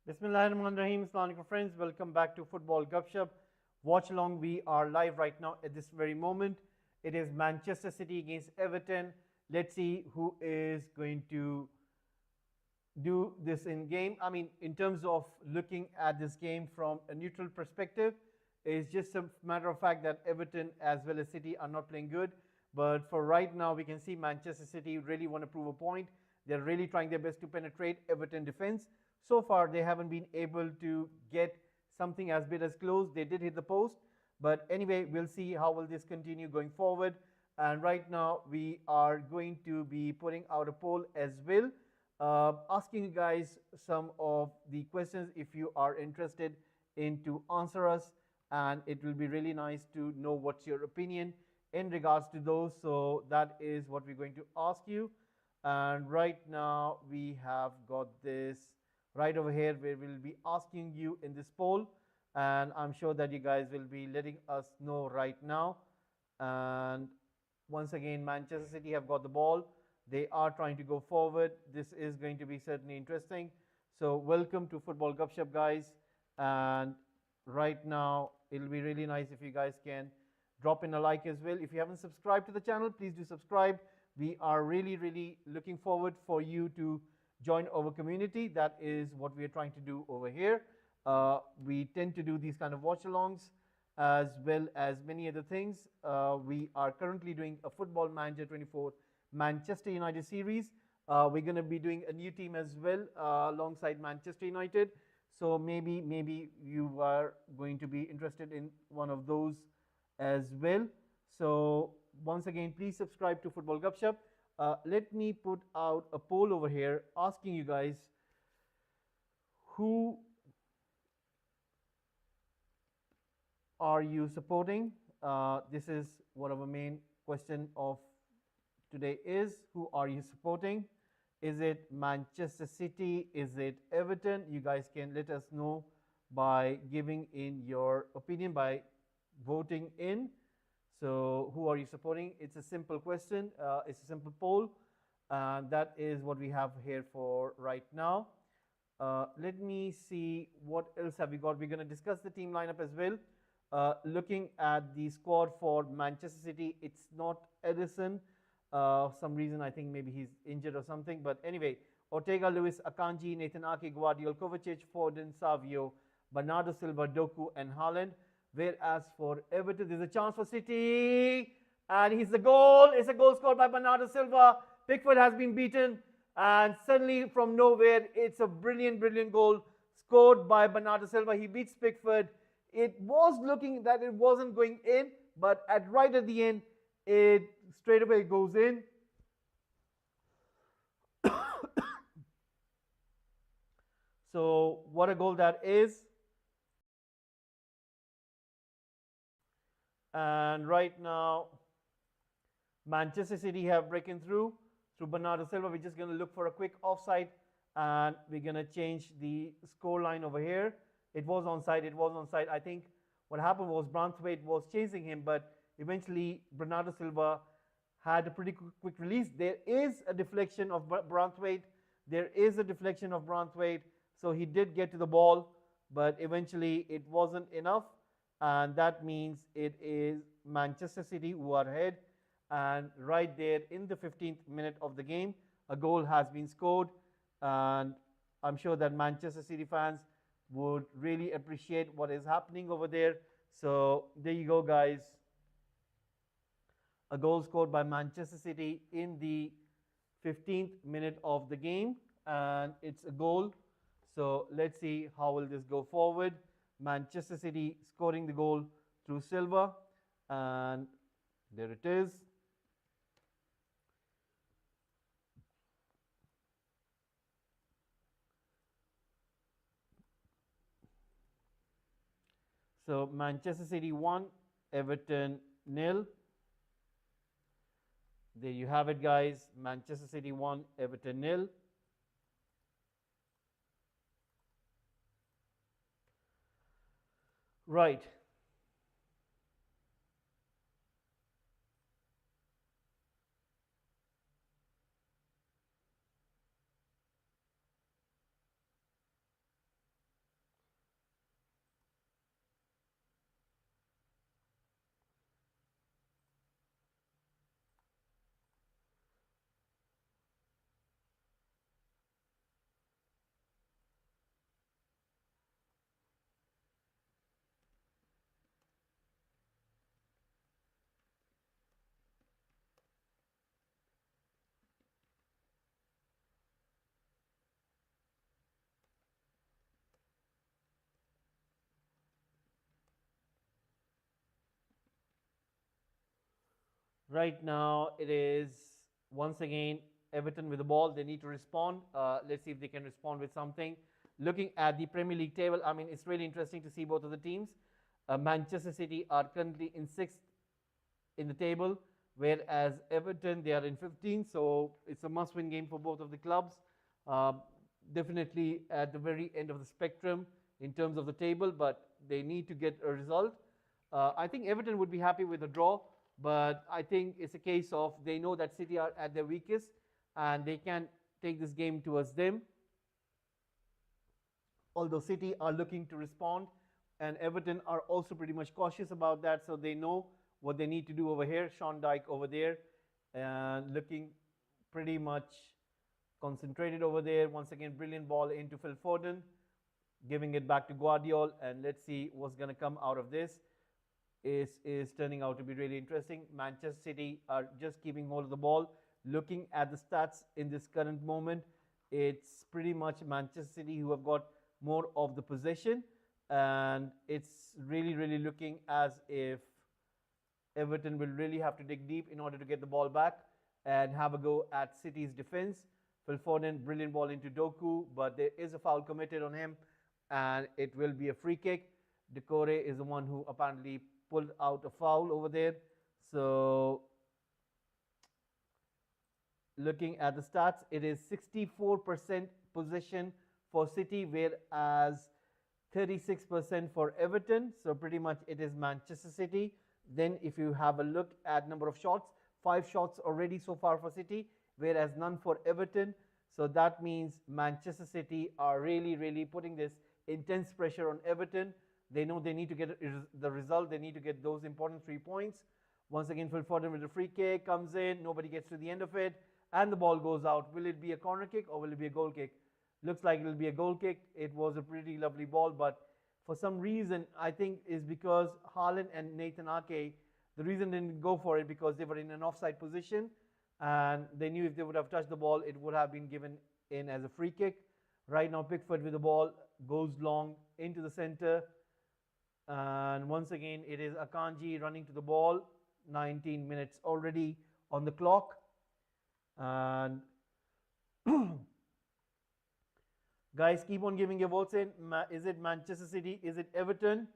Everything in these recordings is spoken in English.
Bismillahirrahmanirrahim. Assalamualaikum friends. Welcome back to Football Gupshup. Watch along. We are live right now at this very moment. It is Manchester City against Everton. Let's see who is going to do this in game. I mean, in terms of looking at this game from a neutral perspective, it's just a matter of fact that Everton as well as City are not playing good. But for right now, we can see Manchester City really want to prove a point. They're really trying their best to penetrate Everton defense. So far, they haven't been able to get something as big as close. They did hit the post. But anyway, we'll see how will this continue going forward. And right now, we are going to be putting out a poll as well, asking you guys some of the questions if you are interested in to answer us, and it will be really nice to know what's your opinion in regards to those. So that is what we're going to ask you. And right now we have got this right over here where we'll be asking you in this poll, and I'm sure that you guys will be letting us know right now. And once again, Manchester City have got the ball. They are trying to go forward. This is going to be certainly interesting. So welcome to Football Gupshup, guys. And right now, it'll be really nice if you guys can drop in a like as well. If you haven't subscribed to the channel, please do subscribe. We are really looking forward for you to join our community. That is what we are trying to do over here. We tend to do these kind of watch-alongs as well as many other things. We are currently doing a Football Manager 24 Manchester United series. We're going to be doing a new team as well alongside Manchester United. So maybe you are going to be interested in one of those as well. So once again, please subscribe to Football Gupshup. Let me put out a poll over here asking you guys who are you supporting. This is what our main question of today is. Who are you supporting? Is it Manchester City? Is it Everton? You guys can let us know by giving in your opinion, by voting in. So who are you supporting? It's a simple question. It's a simple poll. That is what we have here for right now. Let me see what else have we got. We're going to discuss the team lineup as well. Looking at the squad for Manchester City, it's not Edison. Some reason I think maybe he's injured or something. But anyway, Ortega, Lewis, Akanji, Nathan Ake, Guardiola, Kovacic, Foden, Savio, Bernardo Silva, Doku, and Haaland. Whereas for Everton, there's a chance for City, and he's the goal. It's a goal scored by Bernardo Silva. Pickford has been beaten, and suddenly from nowhere, it's a brilliant goal scored by Bernardo Silva. He beats Pickford. It was looking that it wasn't going in, but right at the end, it straight away goes in. So what a goal that is. And right now, Manchester City have broken through Bernardo Silva. We're just going to look for a quick offside, and we're going to change the score line over here. It was onside. It was onside. I think what happened was Branthwaite was chasing him, but eventually Bernardo Silva had a pretty quick release. There is a deflection of Branthwaite. There is a deflection of Branthwaite. So he did get to the ball, but eventually it wasn't enough. And that means it is Manchester City who are ahead. And right there in the 15th minute of the game, a goal has been scored. And I'm sure that Manchester City fans would really appreciate what is happening over there. So there you go, guys. A goal scored by Manchester City in the 15th minute of the game. And it's a goal. So let's see how will this go forward. Manchester City scoring the goal through Silva, and there it is. So Manchester City 1, Everton 0. There you have it, guys. Manchester City 1, Everton 0. Right. Right now, it is once again Everton with the ball. They need to respond. Let's see if they can respond with something. Looking at the Premier League table, I mean, it's really interesting to see both of the teams. Manchester City are currently in sixth in the table, whereas Everton they are in 15th. So it's a must-win game for both of the clubs. Uh, Definitely at the very end of the spectrum in terms of the table, but they need to get a result. I think Everton would be happy with a draw, but I think it's a case of they know that City are at their weakest and they can take this game towards them. Although City are looking to respond, and Everton are also pretty much cautious about that, so they know what they need to do over here. Sean Dyche over there, and looking pretty much concentrated over there. Once again, brilliant ball into Phil Foden, giving it back to Guardiola, and let's see what's going to come out of this. Is turning out to be really interesting. Manchester City are just keeping hold of the ball. Looking at the stats in this current moment, it's pretty much Manchester City who have got more of the possession, and it's really looking as if Everton will really have to dig deep in order to get the ball back and have a go at City's defense. Phil Foden, brilliant ball into Doku, but there is a foul committed on him, and it will be a free kick. Decore is the one who apparently pulled out a foul over there. So looking at the stats, it is 64% possession for City, whereas 36% for Everton. So pretty much it is Manchester City. Then if you have a look at number of shots, 5 shots already so far for City, whereas none for Everton. So that means Manchester City are really putting this intense pressure on Everton. They know they need to get the result. They need to get those important 3 points. Once again, Phil Foden with a free kick comes in. Nobody gets to the end of it, and the ball goes out. Will it be a corner kick or will it be a goal kick? Looks like it will be a goal kick. It was a pretty lovely ball, but for some reason, I think is because Haaland and Nathan Ake, the reason they didn't go for it because they were in an offside position, and they knew if they would have touched the ball, it would have been given in as a free kick. Right now, Pickford with the ball goes long into the center. And once again, it is Akanji running to the ball. 19 minutes already on the clock. And guys, keep on giving your votes in. Is it Manchester City? Is it Everton?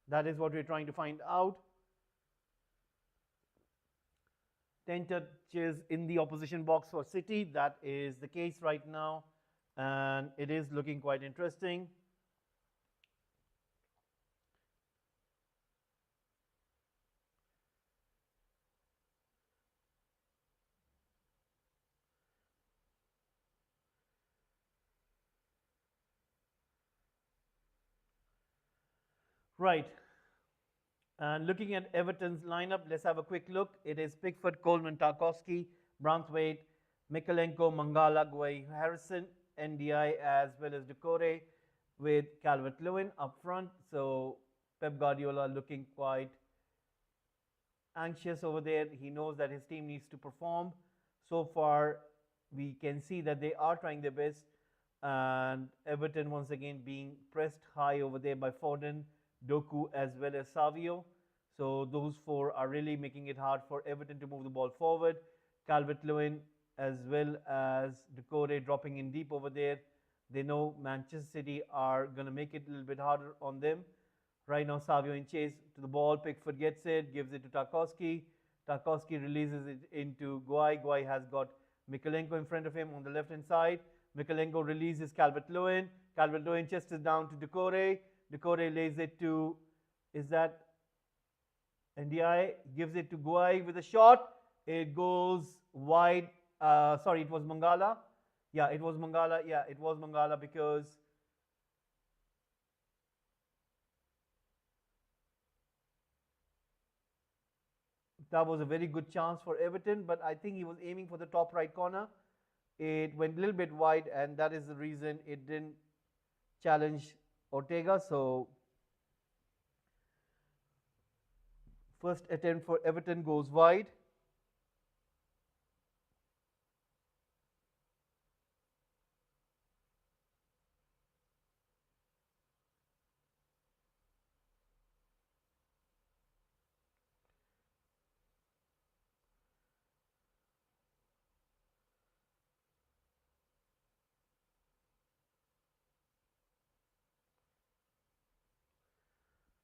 That is what we're trying to find out. 10 touches in the opposition box for City. That is the case right now. And it is looking quite interesting. Right. And looking at Everton's lineup, let's have a quick look. It is Pickford, Coleman, Tarkowski, Branthwaite, Mikalenko, Mangala, Guay, Harrison, NDI, as well as Decore with Calvert-Lewin up front. So Pep Guardiola looking quite anxious over there. He knows that his team needs to perform. So far, we can see that they are trying their best. And Everton once again being pressed high over there by Foden, Doku, as well as Savio. So those 4 are really making it hard for Everton to move the ball forward. Calvert-Lewin as well as Decore dropping in deep over there. They know Manchester City are going to make it a little bit harder on them. Right now, Savio in chase to the ball. Pickford gets it, gives it to Tarkowski. Tarkowski releases it into Guay. Guay has got Mikalenko in front of him on the left-hand side. Mikalenko releases Calvert-Lewin. Calvert-Lewin chests it down to Decore. Decore lays it to, is that NDI? Gives it to Guay with a shot. It goes wide. Sorry, it was Mangala. Yeah, it was Mangala. Yeah, it was Mangala because that was a very good chance for Everton, but I think he was aiming for the top right corner. It went a little bit wide, and that is the reason it didn't challenge Ortega. So first attempt for Everton goes wide.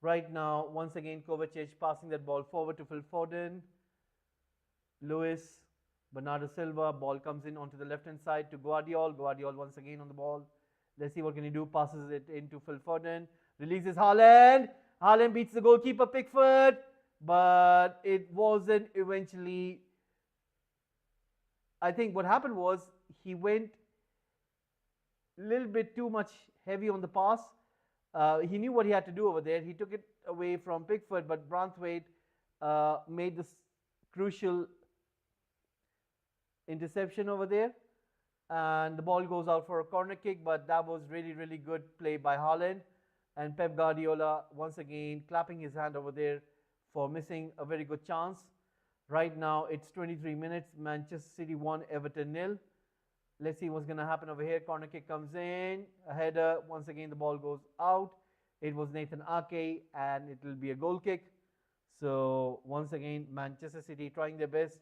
Right now, once again, Kovacic passing that ball forward to Phil Foden. Lewis, Bernardo Silva, ball comes in onto the left-hand side to Guardiola. Guardiola once again on the ball. Let's see what can he do. Passes it into Phil Foden. Releases Haaland. Haaland beats the goalkeeper Pickford. But it wasn't eventually. I think what happened was he went a little bit too much heavy on the pass. He knew what he had to do over there. He took it away from Pickford, but Branthwaite made this crucial interception over there. And the ball goes out for a corner kick, but that was really, really good play by Haaland. And Pep Guardiola, once again, clapping his hand over there for missing a very good chance. Right now, it's 23 minutes. Manchester City 1, Everton 0. Let's see what's going to happen over here. Corner kick comes in. A header. Once again, the ball goes out. It was Nathan Ake, and it will be a goal kick. So, once again, Manchester City trying their best.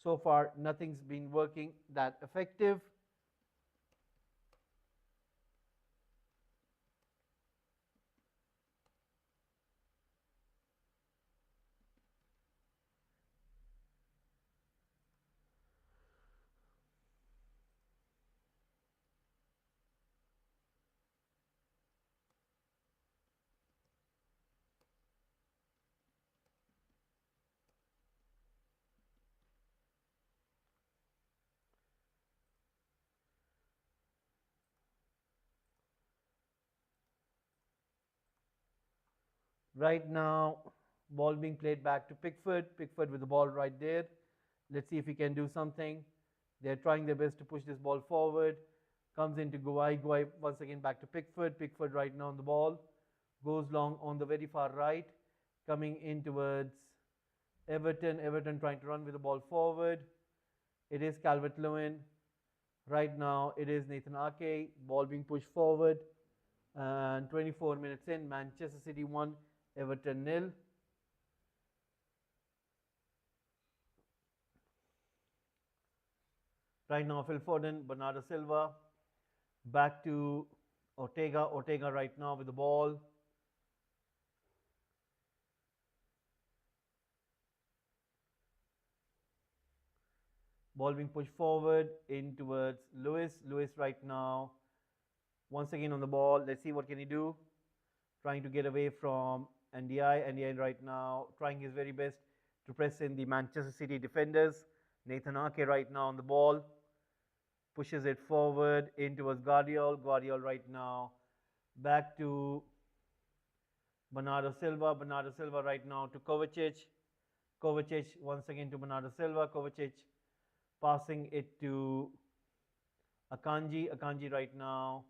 So far, nothing's been working that effective. Right now, ball being played back to Pickford. Pickford with the ball right there. Let's see if he can do something. They're trying their best to push this ball forward. Comes into Guai. Guai once again back to Pickford. Pickford right now on the ball. Goes long on the very far right. Coming in towards Everton. Everton trying to run with the ball forward. It is Calvert-Lewin. Right now, it is Nathan Ake. Ball being pushed forward. And 24 minutes in, Manchester City 1, Everton 0. Right now, Phil Foden, Bernardo Silva, back to Ortega. Ortega right now with the ball. Ball being pushed forward in towards Lewis. Lewis right now, once again on the ball. Let's see what can he do. Trying to get away from NDI. NDI right now trying his very best to press in the Manchester City defenders. Nathan Ake right now on the ball. Pushes it forward in towards Guardiola. Guardiola right now back to Bernardo Silva. Bernardo Silva right now to Kovacic. Kovacic once again to Bernardo Silva. Kovacic passing it to Akanji. Akanji right now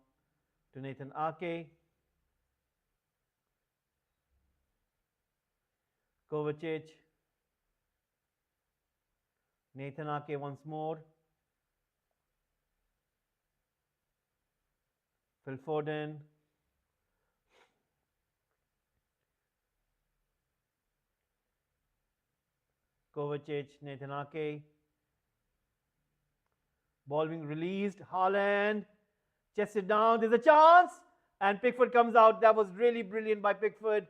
to Nathan Ake. Kovacic. Nathan Ake once more. Phil Foden. Kovacic, Nathan Ake. Ball being released. Haaland. Chests it down. There's a chance. And Pickford comes out. That was really brilliant by Pickford.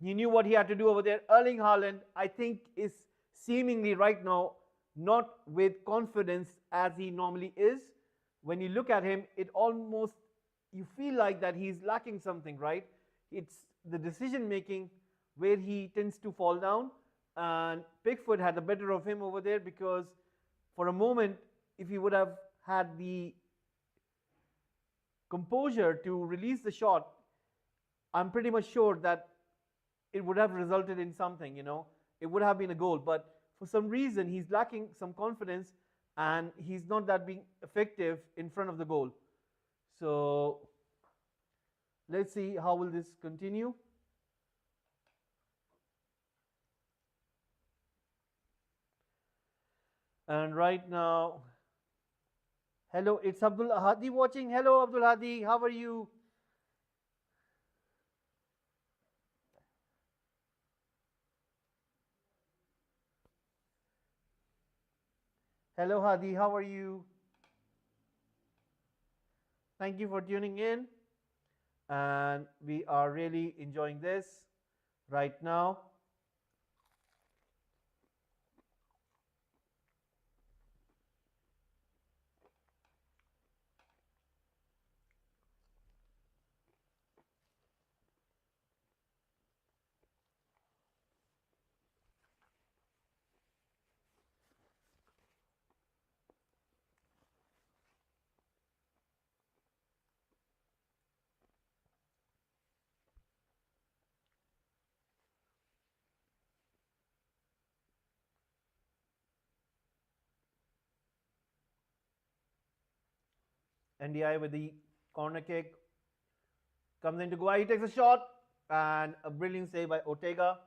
He knew what he had to do over there. Erling Haaland, I think, is seemingly right now not with confidence as he normally is. When you look at him, it almost, you feel like that he's lacking something, right? It's the decision making where he tends to fall down. And Pickford had the better of him over there because for a moment, if he would have had the composure to release the shot, I'm pretty much sure that it would have resulted in something, you know. It would have been a goal. But for some reason, he's lacking some confidence and he's not that being effective in front of the goal. So let's see how will this continue. And right now, hello, it's Abdul Hadi watching. Hello, Abdul Hadi, how are you? Hello, Hadi, how are you? Thank you for tuning in. And we are really enjoying this. right now. NDI with the corner kick comes into Guai. He takes a shot and a brilliant save by Ortega.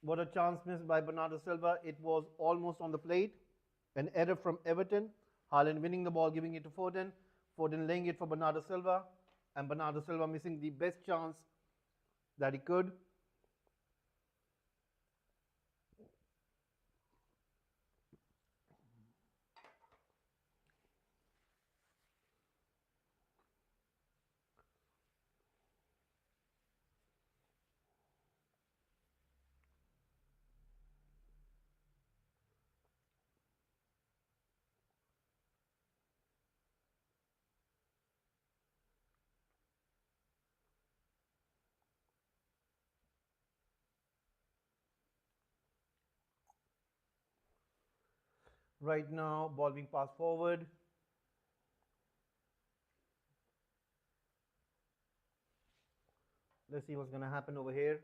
What a chance missed by Bernardo Silva. It was almost on the plate. An error from Everton. Haaland winning the ball, giving it to Foden. Foden laying it for Bernardo Silva. And Bernardo Silva missing the best chance that he could. Right now, ball being passed forward. Let's see what's going to happen over here.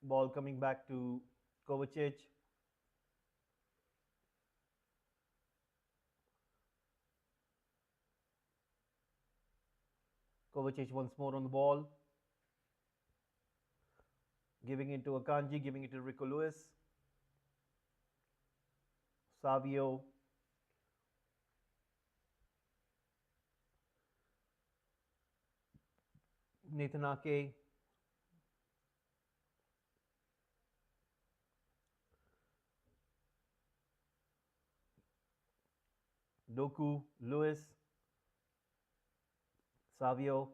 Ball coming back to Kovacic. Kovacic once more on the ball. Giving it to Akanji, giving it to Rico Lewis. Savio. Nathan Ake. Doku, Lewis, Savio.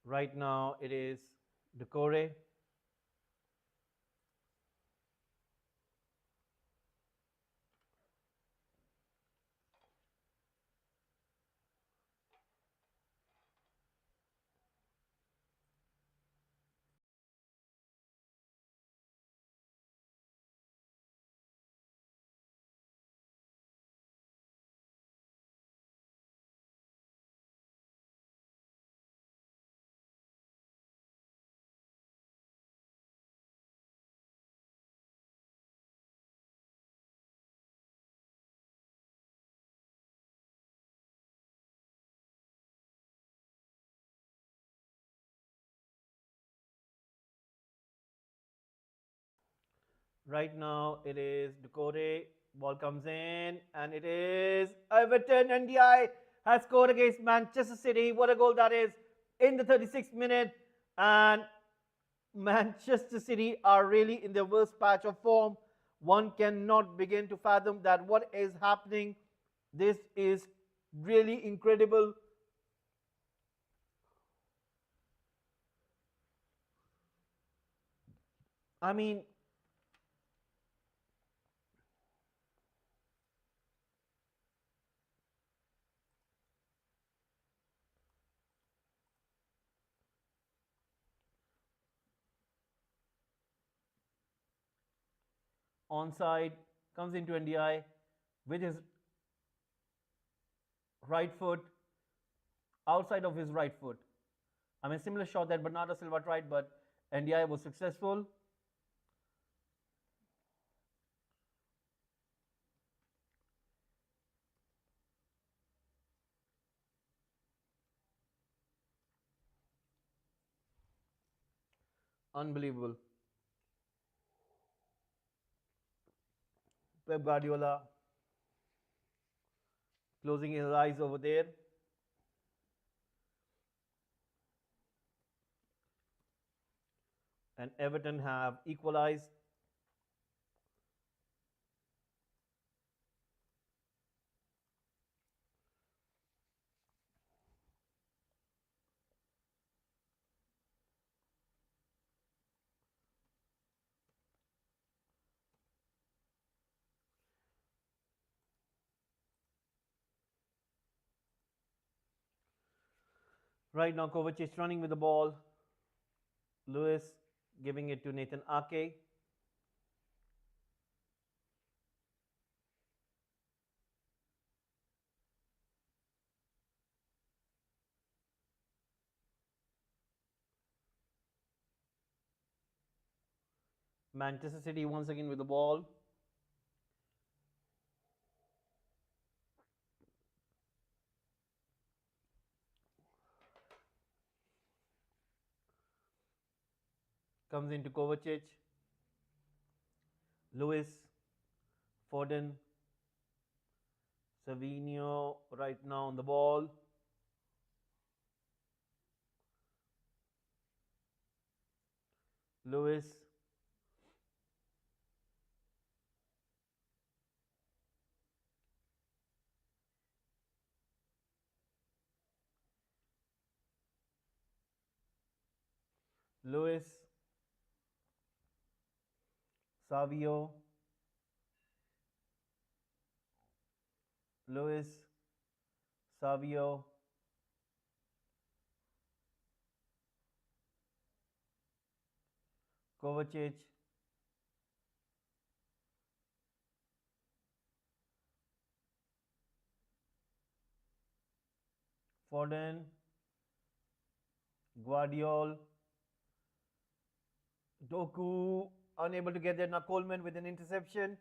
Right now it is Decore. Right now it is Decore. Ball comes in and it is Everton. NDI has scored against Manchester City. What a goal that is in the 36th minute. And Manchester City are really in their worst patch of form. One cannot begin to fathom that what is happening. This is really incredible. I mean, onside comes into NDI with his right foot outside of his right foot. I mean, similar shot that Bernardo Silva tried, but NDI was successful. Unbelievable. Pep Guardiola closing his eyes over there. And Everton have equalized. Right now, Kovacic running with the ball. Lewis giving it to Nathan Ake. Manchester City once again with the ball. Comes into Kovacic. Lewis. Foden. Savinho right now on the ball. Lewis. Lewis. Savio. Lewis. Savio. Kovacic. Foden. Guardiol. Doku unable to get there. Now Coleman with an interception.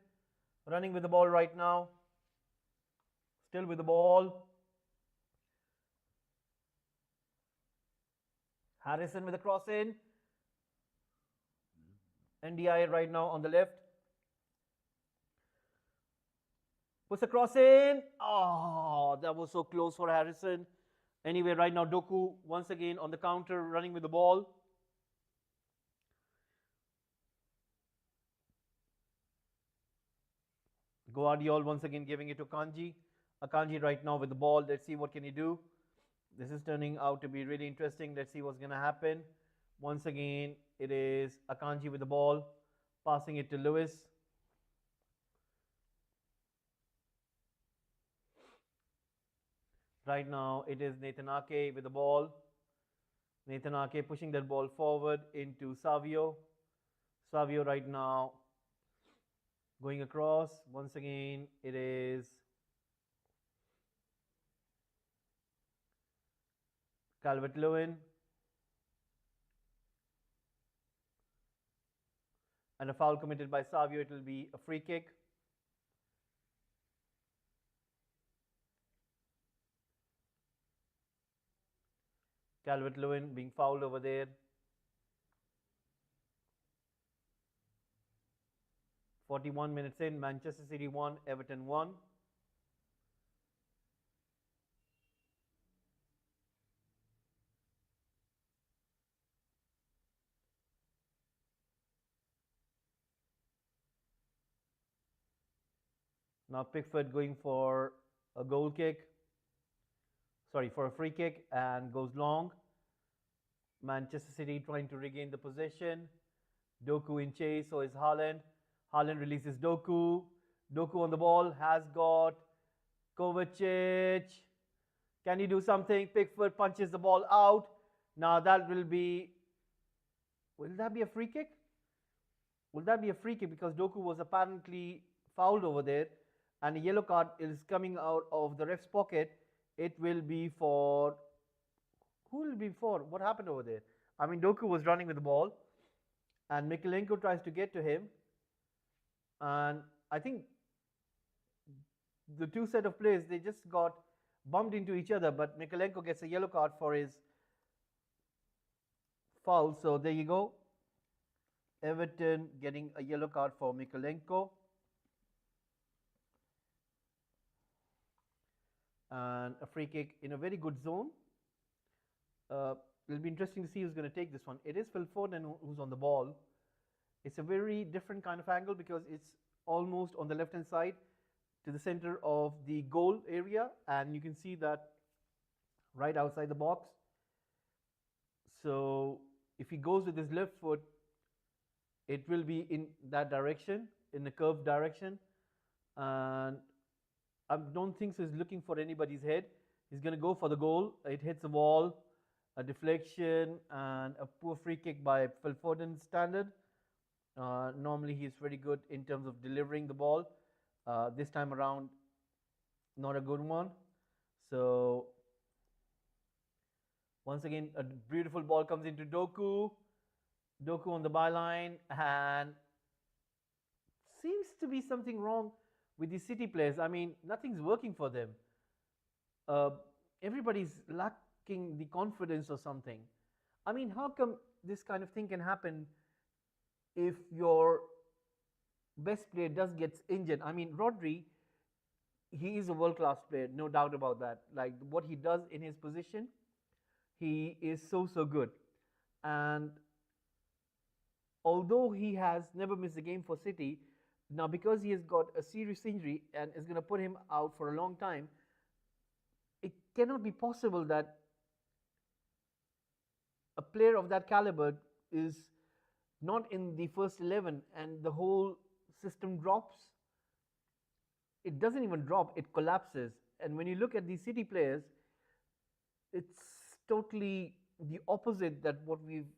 Running with the ball right now. Still with the ball. Harrison with a cross in. NDI right now on the left. Puts a cross in. Oh, that was so close for Harrison. Anyway, right now Doku once again on the counter running with the ball. Guardiol once again giving it to Kanji. Akanji right now with the ball. Let's see what can he do. This is turning out to be really interesting. Let's see what's going to happen. Once again, it is Akanji with the ball. Passing it to Lewis. Right now, it is Nathan Ake with the ball. Nathan Ake pushing that ball forward into Savio. Savio right now going across. Once again, it is Calvert-Lewin. And a foul committed by Savio. It will be a free kick. Calvert-Lewin being fouled over there. 41 minutes in, Manchester City 1, Everton 1. Now Pickford going for a goal kick. Sorry, for a free kick and goes long. Manchester City trying to regain the possession. Doku in chase, so is Haaland. Haaland releases Doku. Doku on the ball has got Kovacic. Can he do something? Pickford punches the ball out. Now that will that be a free kick? Will that be a free kick? Because Doku was apparently fouled over there and a yellow card is coming out of the ref's pocket. It will be for, who will be for? What happened over there? I mean, Doku was running with the ball and Mykolenko tries to get to him. And I think the two set of players, they just got bumped into each other, but Mykolenko gets a yellow card for his foul. So there you go. Everton getting a yellow card for Mykolenko. And a free kick in a very good zone. It'll be interesting to see who's going to take this one. It is Phil Foden who's on the ball. It's a very different kind of angle because it's almost on the left hand side to the center of the goal area, and you can see that right outside the box. So if he goes with his left foot, it will be in that direction, in the curved direction, and I don't think so he's looking for anybody's head. He's going to go for the goal. It hits the wall, a deflection, and a poor free kick by Phil Foden standard. Normally he's very good in terms of delivering the ball. This time around, not a good one. So once again, a beautiful ball comes into Doku. Doku on the byline, and seems to be something wrong with the City players. I mean, nothing's working for them. uh, Everybody's lacking the confidence or something. I mean, how come this kind of thing can happen if your best player does gets injured? I mean, Rodri, he is a world class player, no doubt about that. Like what he does in his position, he is so good. And although he has never missed a game for City, now because he has got a serious injury and is going to put him out for a long time, it cannot be possible that a player of that caliber is not in the first 11 and the whole system drops. It doesn't even drop, it collapses. And when you look at these City players, it's totally the opposite that what we've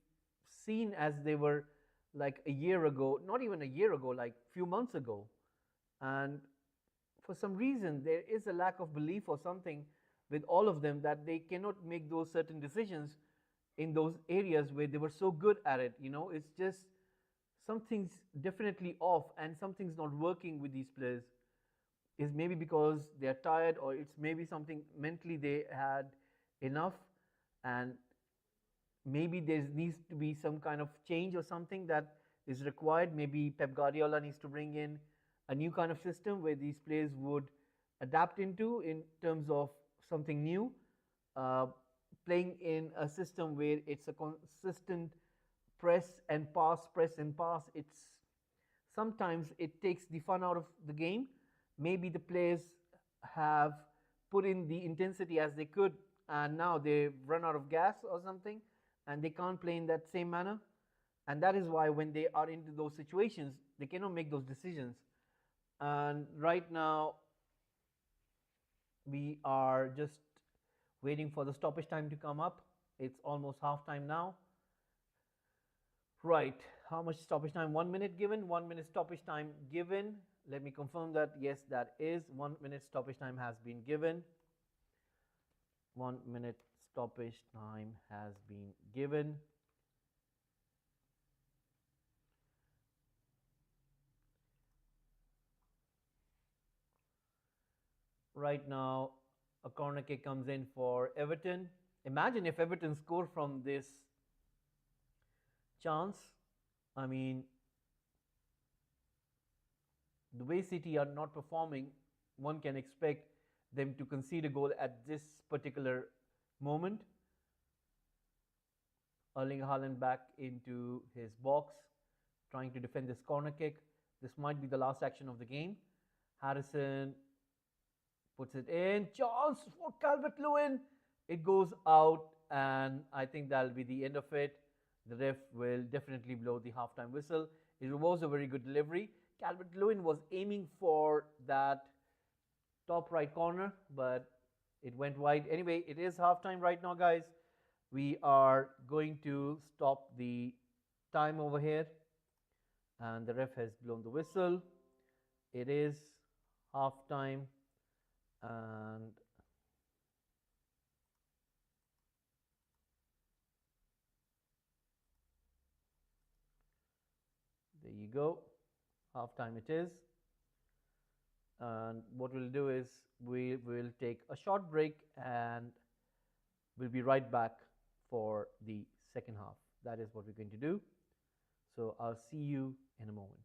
seen as they were like a year ago, not even a year ago, like few months ago. And for some reason there is a lack of belief or something with all of them that they cannot make those certain decisions in those areas where they were so good at it. It's just something's definitely off and something's not working with these players. Is maybe because they're tired, or it's maybe something mentally they had enough, and maybe there needs to be some kind of change or something that is required. Maybe Pep Guardiola needs to bring in a new kind of system where these players would adapt into in terms of something new, uh, playing in a system where it's a consistent press and pass. It's sometimes it takes the fun out of the game. Maybe the players have put in the intensity as they could, and now they've run out of gas or something, and they can't play in that same manner. And that is why when they are into those situations, they cannot make those decisions. And right now, we are just waiting for the stoppage time to come up. It's almost half time now. Right, how much stoppage time? 1 minute given, 1 minute stoppage time given. Let me confirm that. Yes, that is 1 minute stoppage time has been given. 1 minute stoppage time has been given. Right now, a corner kick comes in for Everton. Imagine if Everton score from this chance. I mean, the way City are not performing, one can expect them to concede a goal at this particular moment. Erling Haaland back into his box, trying to defend this corner kick. This might be the last action of the game. Harrison puts it in. Chance for Calvert-Lewin. It goes out, and I think that'll be the end of it. The ref will definitely blow the halftime whistle. It was a very good delivery. Calvert-Lewin was aiming for that top right corner, but it went wide. Anyway, it is halftime right now, guys. We are going to stop the time over here, and the ref has blown the whistle. It is halftime, and there you go. Halftime it is. And what we'll do is we will take a short break, and we'll be right back for the second half. That is what we're going to do. So I'll see you in a moment.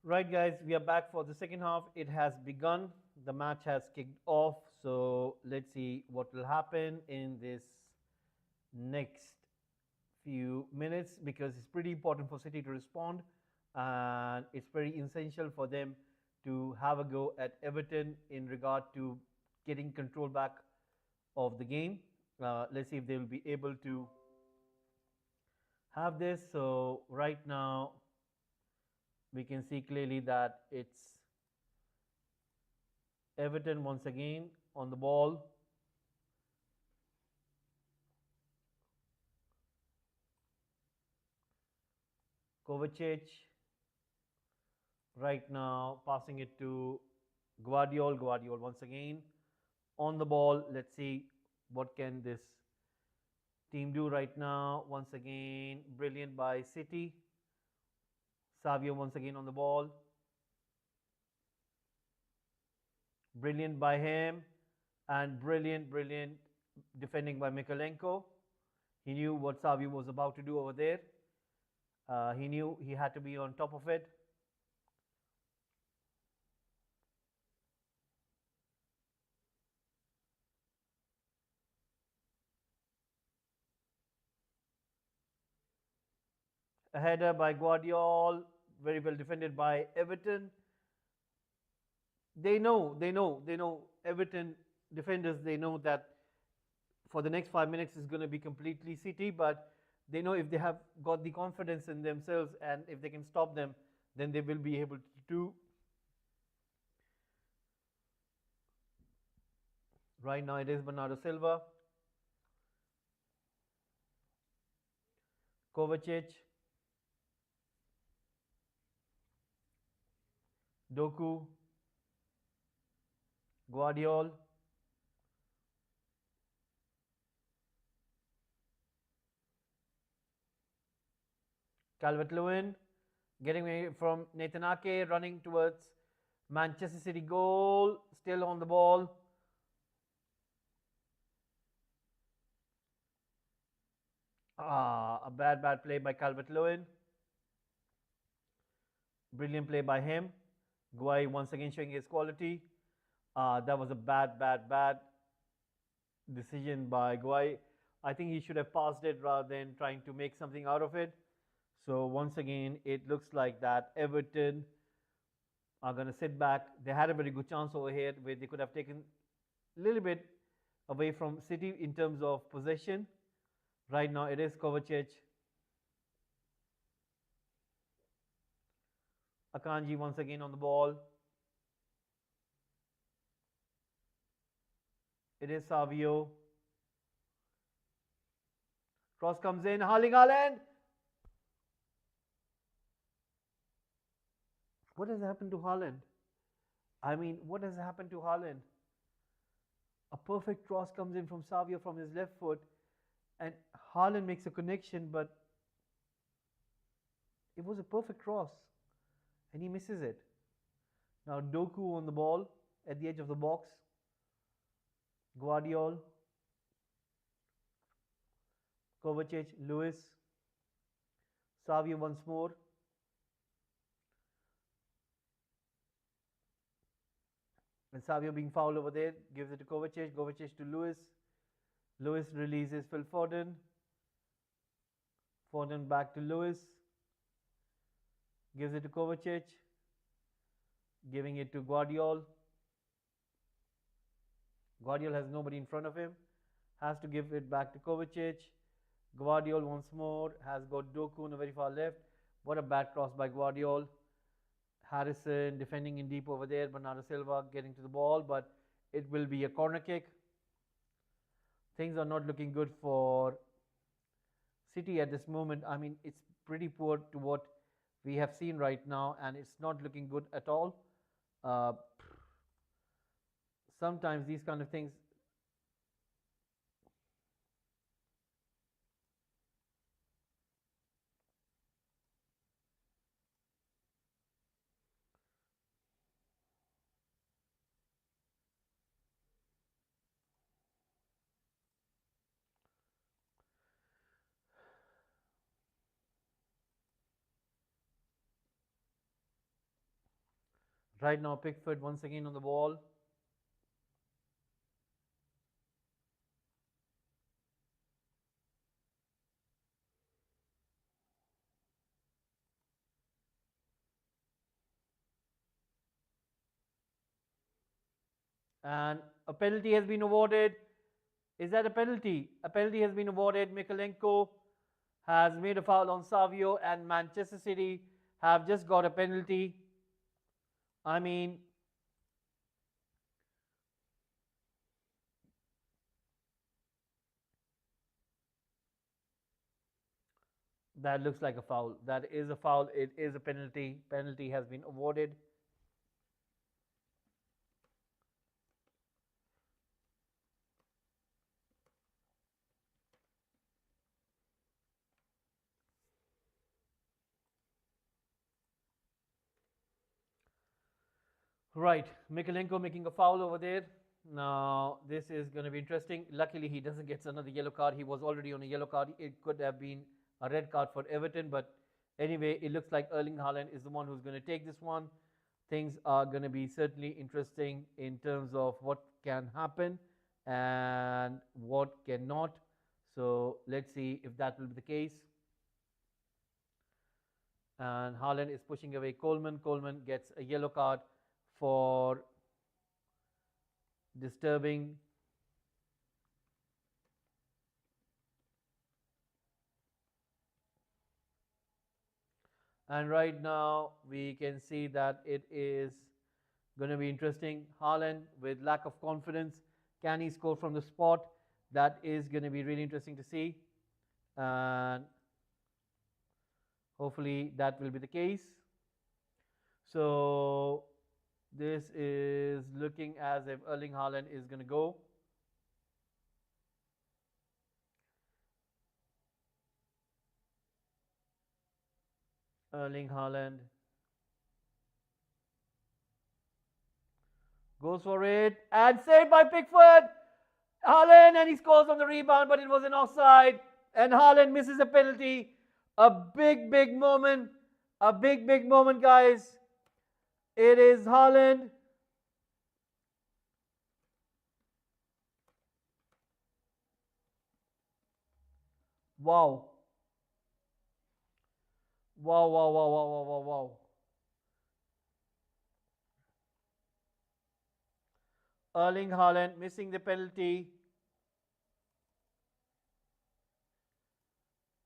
Right, guys, we are back for the second half. It has begun. The match has kicked off. So let's see what will happen in this next few minutes because it's pretty important for City to respond and it's very essential for them to have a go at Everton in regard to getting control back of the game. Let's see if they will be able to have this. So right now we can see clearly that it's Everton once again on the ball. Kovacic right now passing it to Guardiol. Guardiol once again on the ball. Let's see what can this team do right now. Once again, brilliant by City. Savio once again on the ball. Brilliant by him. And brilliant defending by Mikolenko. He knew what Savio was about to do over there. He knew he had to be on top of it. A header by Guardiol, very well defended by Everton. They know Everton defenders. They know that for the next 5 minutes is going to be completely City, but they know if they have got the confidence in themselves and if they can stop them, then they will be able to do. Right now it is Bernardo Silva, Kovacic, Doku, Guardiol, Calvert-Lewin, getting away from Nathan Ake, running towards Manchester City goal, still on the ball. A bad play by Calvert-Lewin. Brilliant play by him. Guai once again showing his quality. That was a bad decision by Guai. I think he should have passed it rather than trying to make something out of it. So once again, it looks like that Everton are going to sit back. They had a very good chance over here where they could have taken a little bit away from City in terms of possession. Right now it is Kovacic. Akanji once again on the ball. It is Savio. Cross comes in. Harling Haaland. What has happened to Haaland? I mean, what has happened to Haaland? A perfect cross comes in from Savio from his left foot, and Haaland makes a connection, but it was a perfect cross, and he misses it. Now Doku on the ball at the edge of the box. Guardiol, Kovacic, Lewis, Savio once more. And Savio being fouled over there, gives it to Kovacic, Kovacic to Lewis. Lewis releases Phil Foden. Foden back to Lewis. Gives it to Kovacic. Giving it to Guardiol. Guardiol has nobody in front of him. Has to give it back to Kovacic. Guardiol once more. Has got Doku on the very far left. What a bad cross by Guardiol. Harrison defending in deep over there. Bernardo Silva getting to the ball, but it will be a corner kick. Things are not looking good for City at this moment. I mean, it's pretty poor to what we have seen right now, and it's not looking good at all. Sometimes these kind of things. Right now, Pickford once again on the ball. And a penalty has been awarded. Is that a penalty? A penalty has been awarded. Mikalenko has made a foul on Savio, and Manchester City have just got a penalty. I mean, that looks like a foul. That is a foul. It is a penalty. Penalty has been awarded. Right, Mikalenko making a foul over there. Now, this is going to be interesting. Luckily, he doesn't get another yellow card. He was already on a yellow card. It could have been a red card for Everton, but anyway, it looks like Erling Haaland is the one who's going to take this one. Things are going to be certainly interesting in terms of what can happen and what cannot. So, let's see if that will be the case. And Haaland is pushing away Coleman. Coleman gets a yellow card for disturbing. And right now we can see that it is going to be interesting. Haaland with lack of confidence. Can he score from the spot? That is going to be really interesting to see. And hopefully that will be the case. So this is looking as if Erling Haaland is going to go. Erling Haaland goes for it and saved by Pickford. Haaland, and he scores on the rebound, but it was an offside. And Haaland misses a penalty. A big, big moment. A big, big moment, guys. It is Haaland. Wow. Wow, wow, wow, wow, wow, wow, wow. Erling Haaland missing the penalty.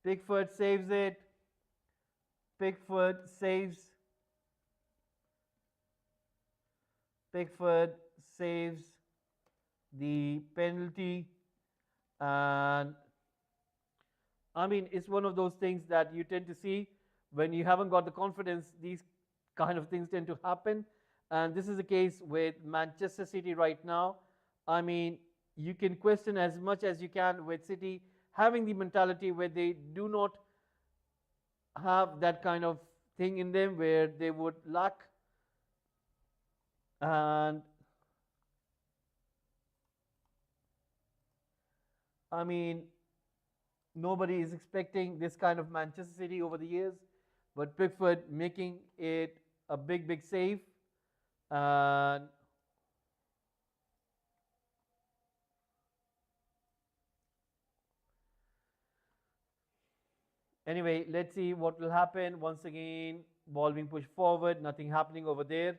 Pickford saves it. Pickford saves. Pickford saves the penalty. And I mean, it's one of those things that you tend to see when you haven't got the confidence. These kind of things tend to happen. And this is the case with Manchester City right now. I mean, you can question as much as you can with City having the mentality where they do not have that kind of thing in them where they would lack. And I mean, nobody is expecting this kind of Manchester City over the years, but Pickford making it a big, big save. And anyway, let's see what will happen. Once again, ball being pushed forward, nothing happening over there.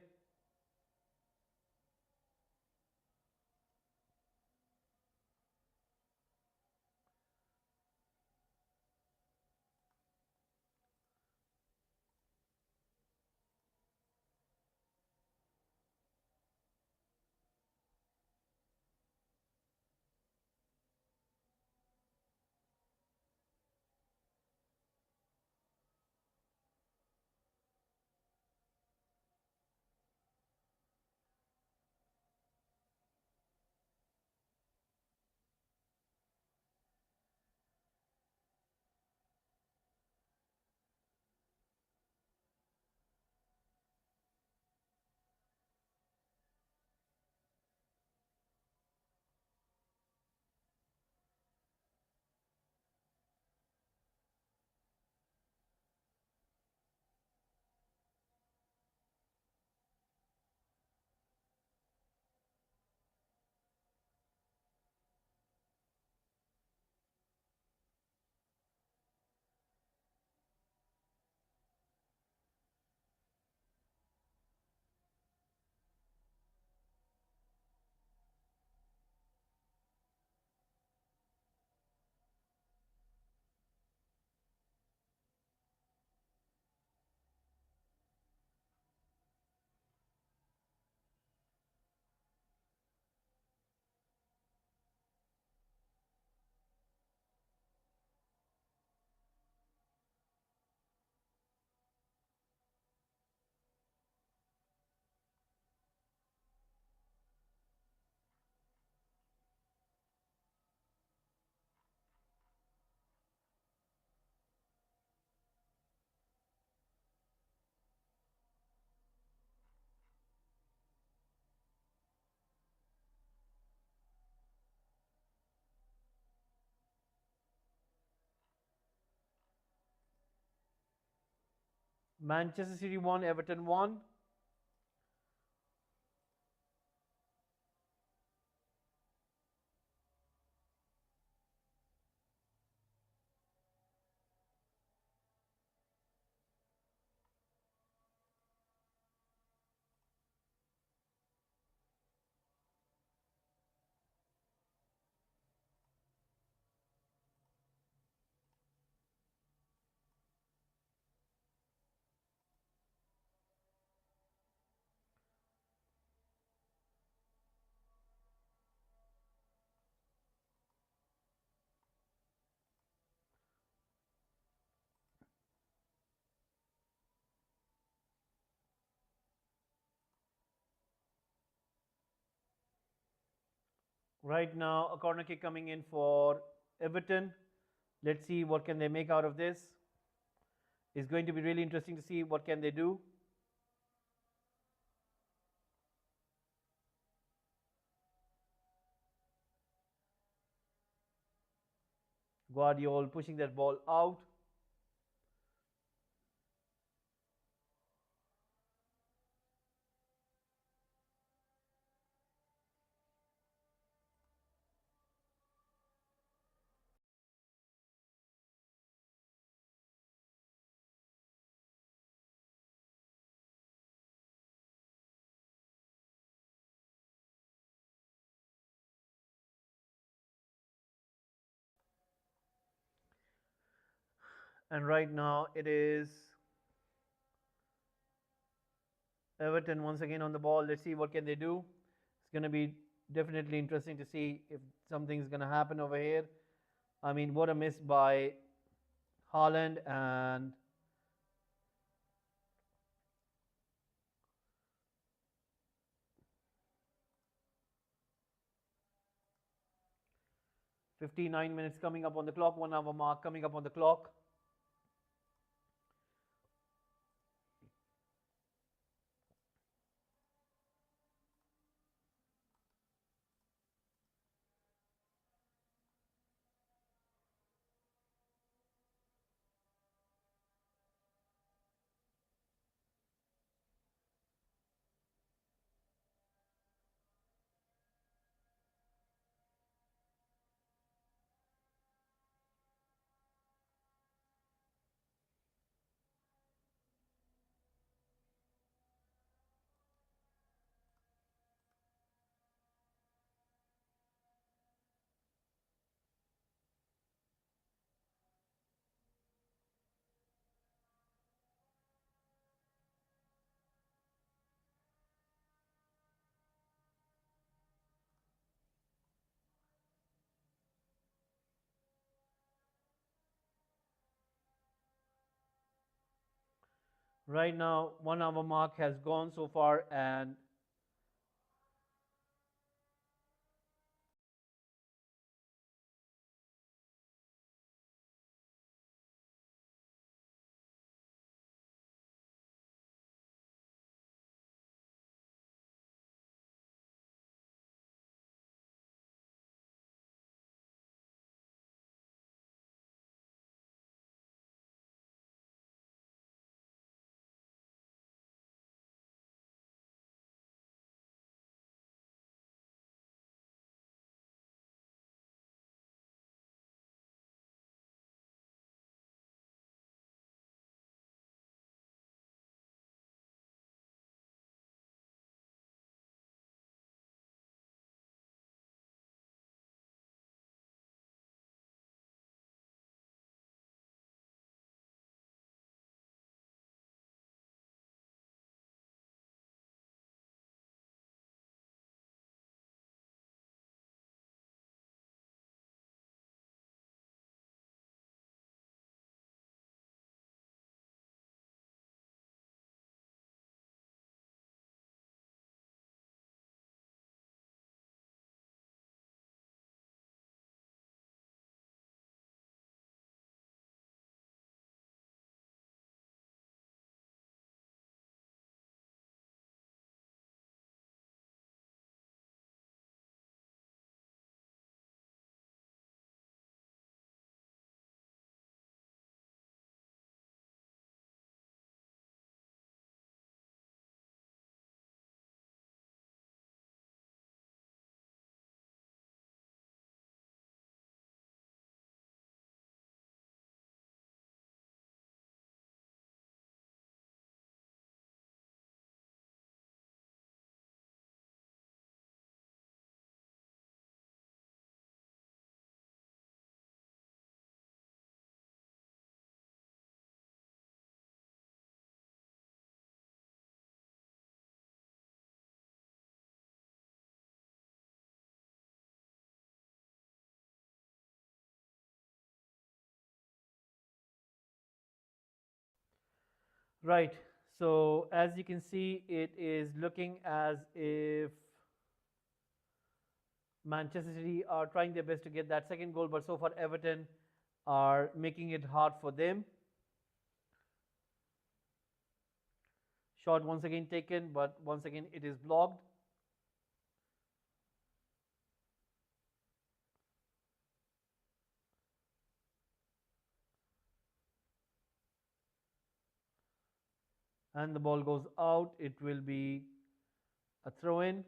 Manchester City won, Everton won. Right now, a corner kick coming in for Everton. Let's see what can they make out of this. It's going to be really interesting to see what can they do. Guardiola pushing that ball out. And right now it is Everton once again on the ball. Let's see what can they do. It's going to be definitely interesting to see if something's going to happen over here. I mean, what a miss by Haaland, and 59 minutes coming up on the clock, 1 hour mark coming up on the clock. Right now, 1 hour mark has gone so far, and Right. So as you can see, it is looking as if Manchester City are trying their best to get that second goal, but so far Everton are making it hard for them. Shot once again taken, but once again it is blocked. And the ball goes out. It will be a throw in.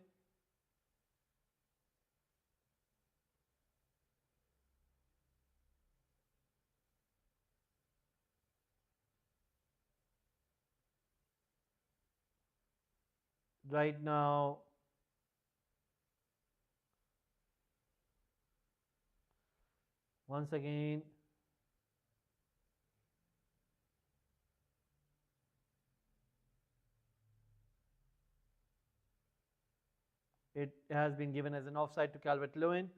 Right now, once again, it has been given as an offside to Calvert Lewin.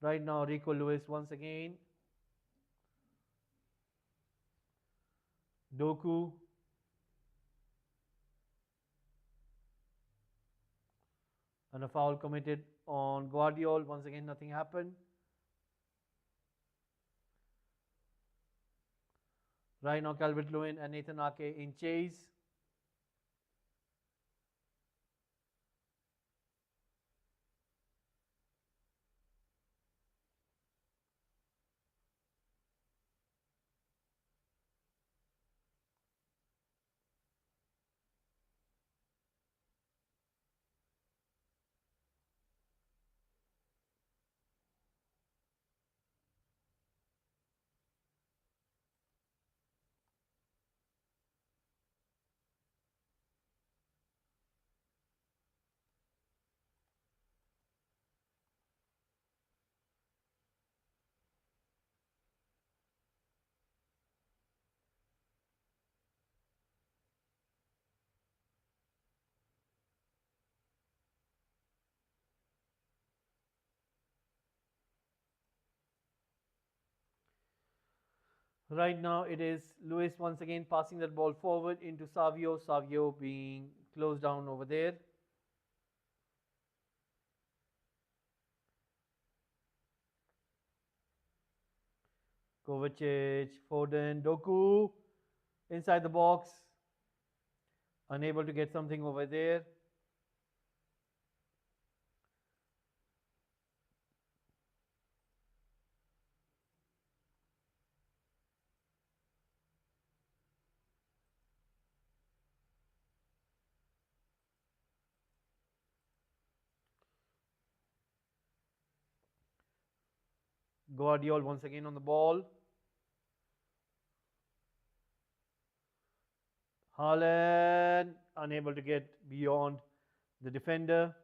Right now, Rico Lewis once again. Doku. And a foul committed on Guardiola. Once again, nothing happened. Right now, Calvert Lewin and Nathan Ake in chase. Right now, it is Lewis once again passing that ball forward into Savio. Savio being closed down over there. Kovacic, Foden, Doku inside the box. Unable to get something over there. Guardiola once again on the ball. Haaland unable to get beyond the defender.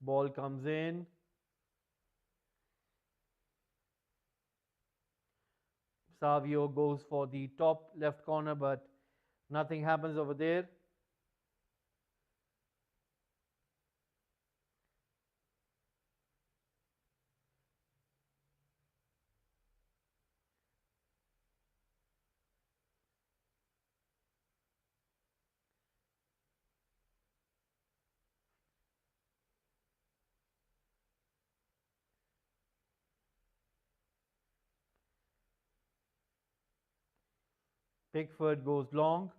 Ball comes in. Savio goes for the top left corner, but nothing happens over there. Pickford goes long.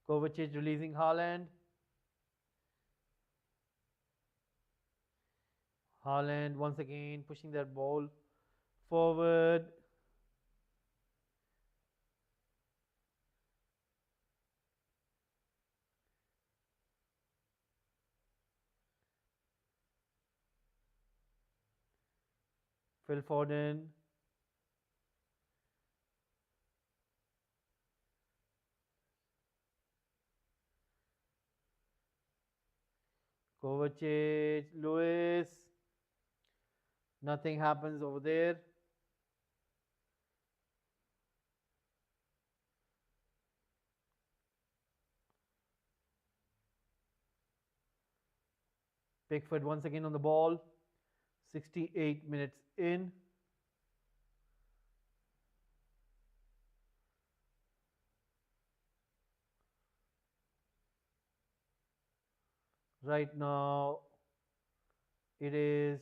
Kovacic releasing Haaland. Haaland once again pushing that ball forward. Phil Foden. Kovacic, Lewis. Nothing happens over there. Pickford once again on the ball. 68 minutes in. Right now, it is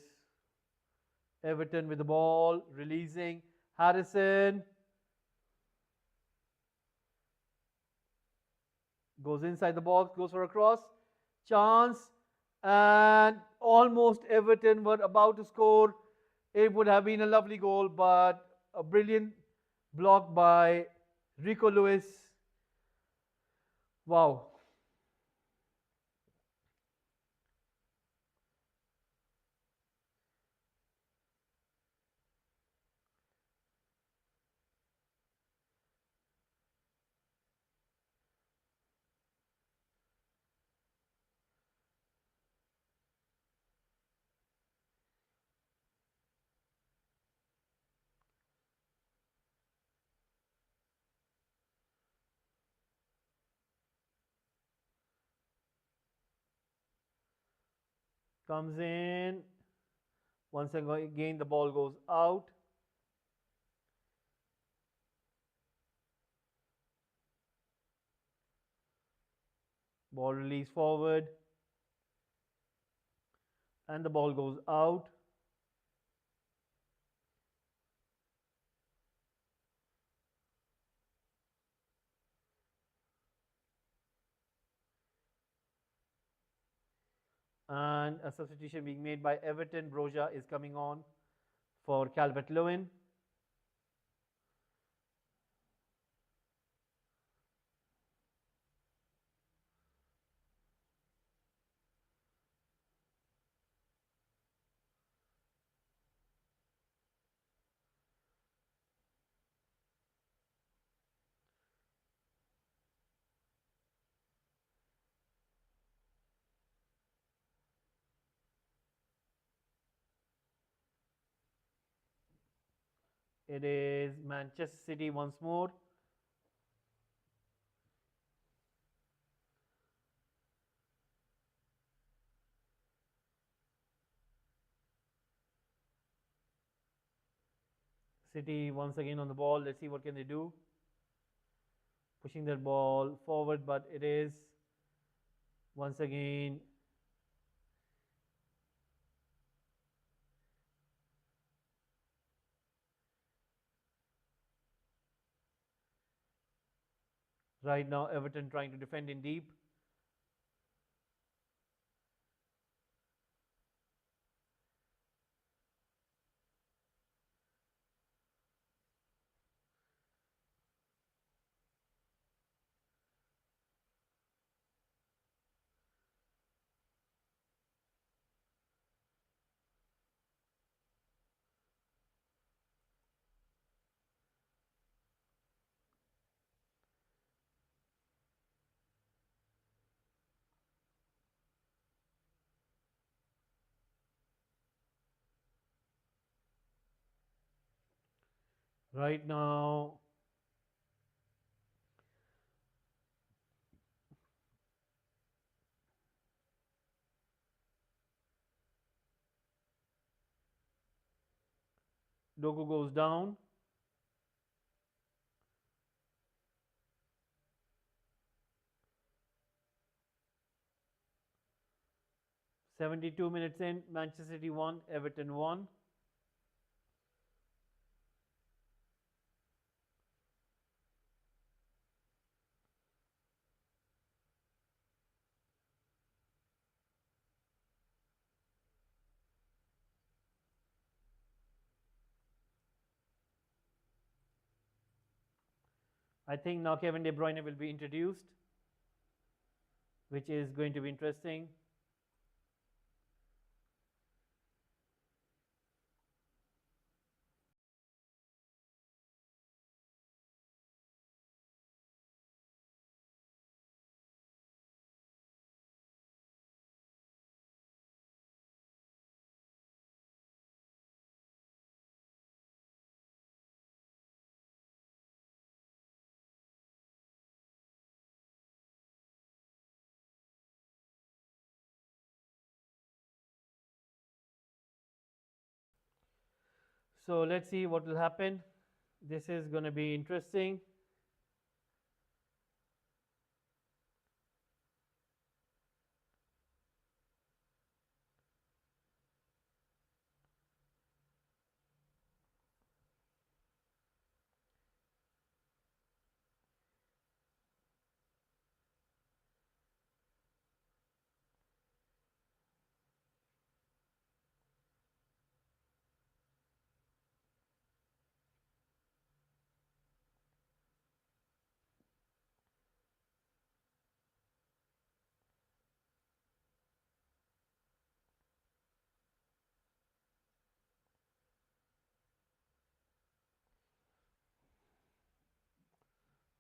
Everton with the ball, releasing Harrison. Goes inside the box, goes for a cross. Chance. And almost Everton were about to score. It would have been a lovely goal, but a brilliant block by Rico Lewis. Wow. Comes in. Once again, the ball goes out. Ball released forward. And the ball goes out. And a substitution being made by Everton. Broja is coming on for Calvert-Lewin. It is Manchester City once more. City once again on the ball. Let's see what can they do. Pushing their ball forward, but it is once again right now Everton trying to defend in deep. Right now, Doku goes down. 72 minutes in, Manchester City won, Everton won. I think now Kevin De Bruyne will be introduced, which is going to be interesting. So let's see what will happen. This is going to be interesting.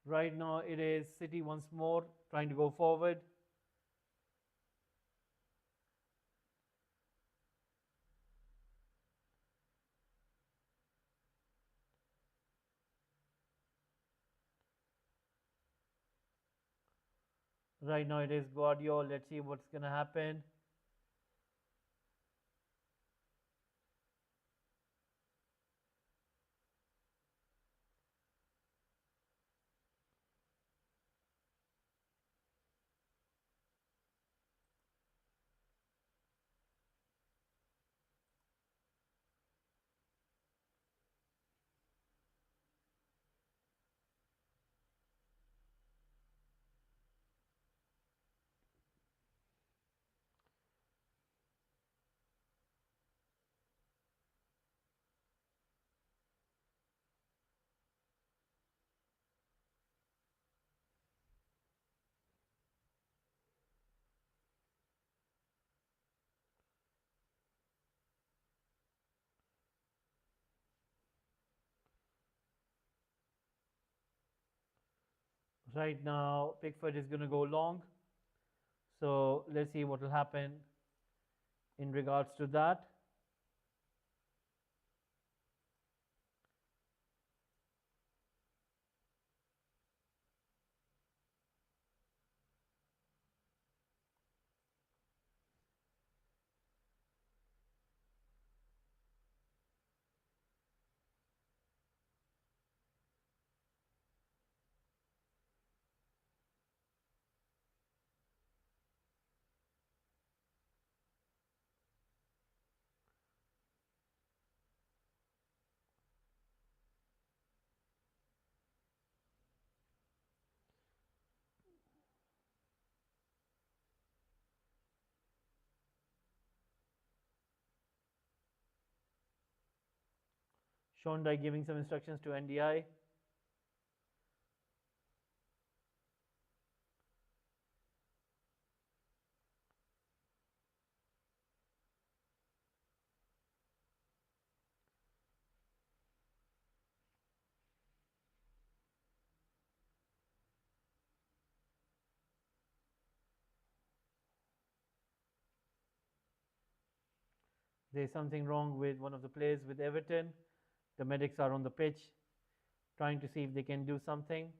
Right now, it is City once more trying to go forward. Right now, it is Guardiola. Let's see what's going to happen. Right now, Pickford is going to go long. So let's see what will happen in regards to that. Shondai giving some instructions to NDI. There's something wrong with one of the players with Everton. The medics are on the pitch trying to see if they can do something.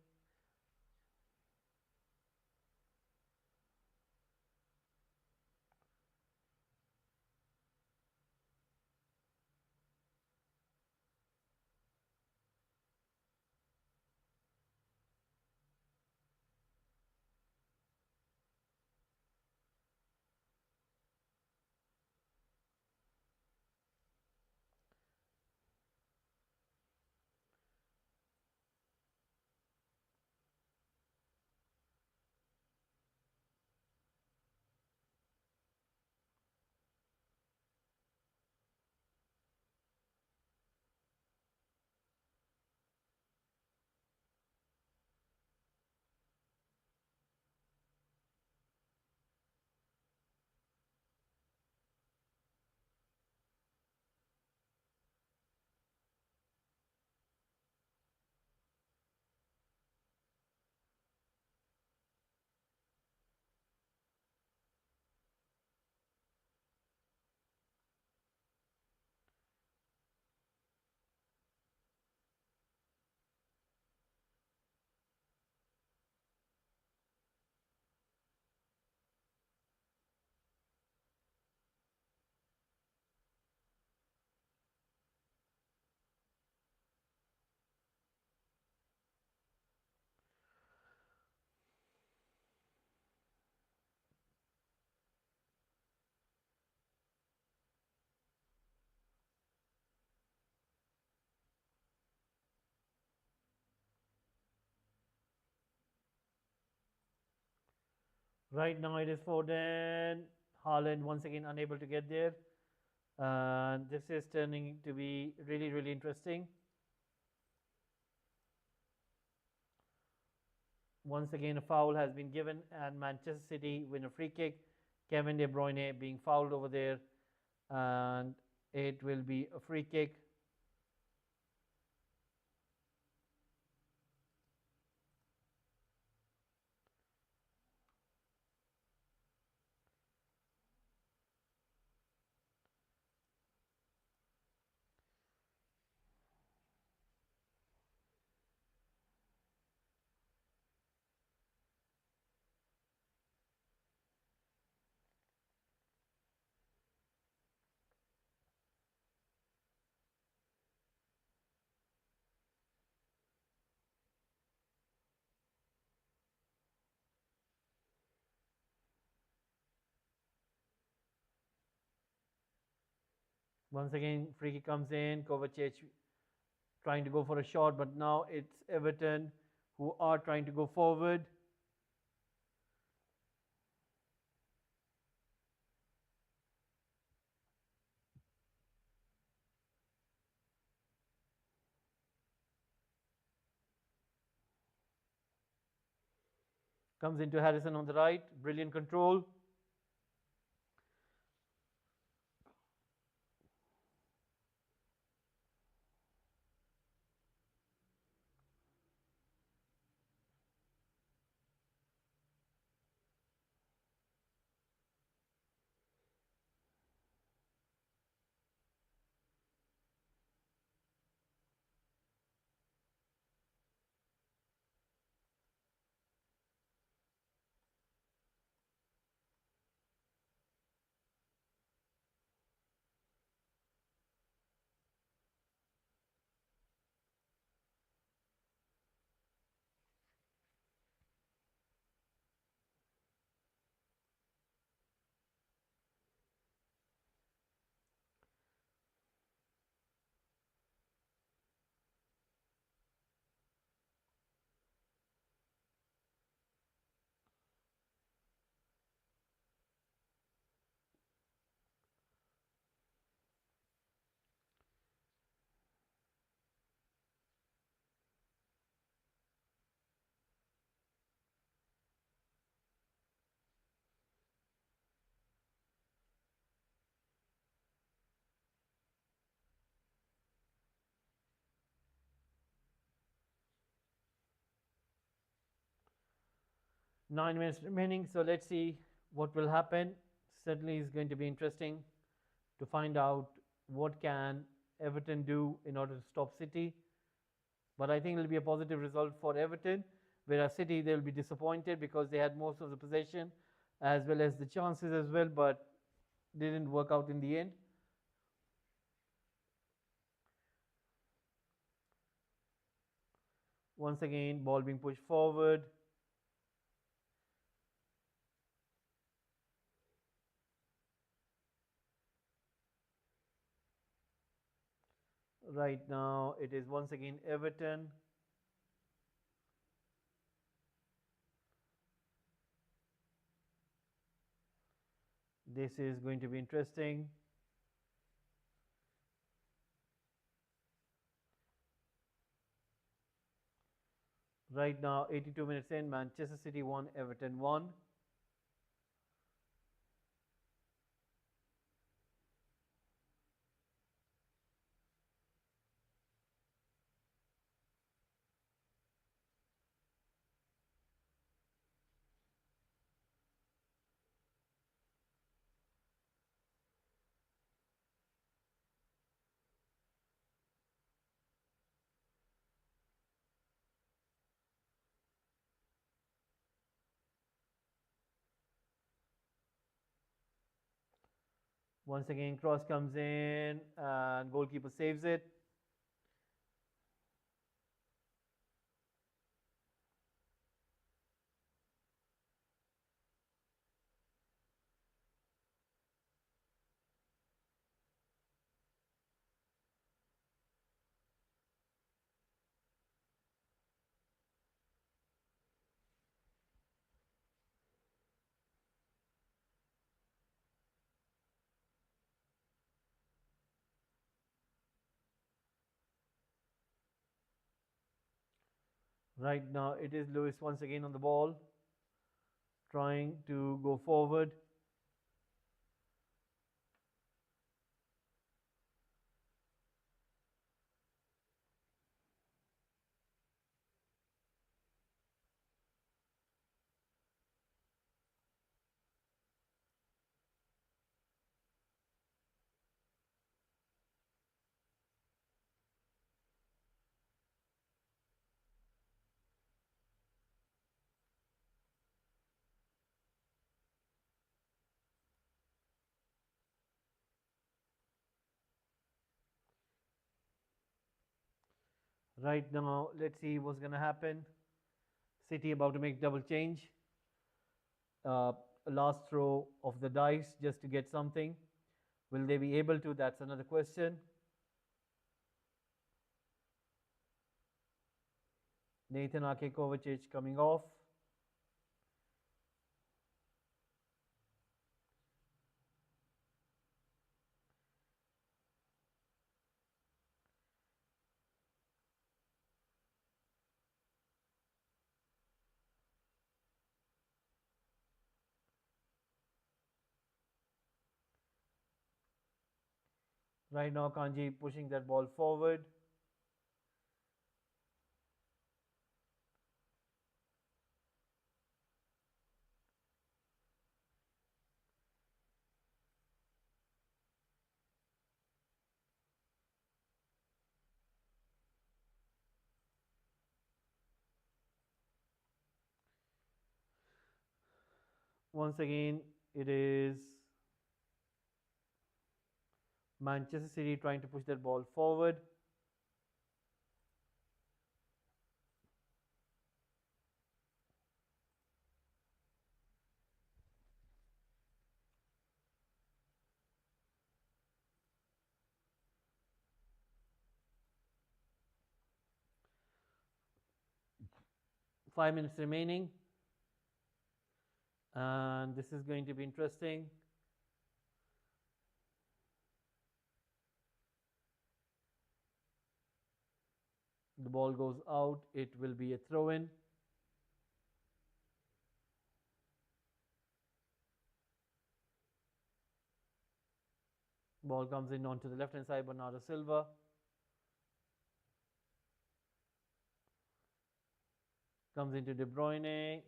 Right now it is Foden. Haaland once again unable to get there. And this is turning to be really, really interesting. Once again, a foul has been given, and Manchester City win a free kick. Kevin De Bruyne being fouled over there, and it will be a free kick. Once again, free kick comes in. Kovacic trying to go for a shot, but now it's Everton who are trying to go forward. Comes into Harrison on the right. Brilliant control. Nine minutes remaining, so let's see what will happen. Certainly is going to be interesting to find out what can Everton do in order to stop City. But I think it will be a positive result for Everton, whereas City they will be disappointed because they had most of the possession as well as the chances as well, but didn't work out in the end. Once again, ball being pushed forward. Right now, it is once again Everton. This is going to be interesting. Right now, 82 minutes in, Manchester City won, Everton won. Once again, cross comes in and goalkeeper saves it. Right now it is Lewis once again on the ball, trying to go forward. Right now, let's see what's going to happen. City about to make double change. Uh, Last throw of the dice just to get something. Will they be able to? That's another question. Nathan Ake Kovacic coming off. Right now, Kanji pushing that ball forward. Once again, it is Manchester City trying to push that ball forward. Five minutes remaining. And this is going to be interesting. The ball goes out. It will be a throw in. Ball comes in onto the left hand side, Bernardo Silva. Comes into De Bruyne.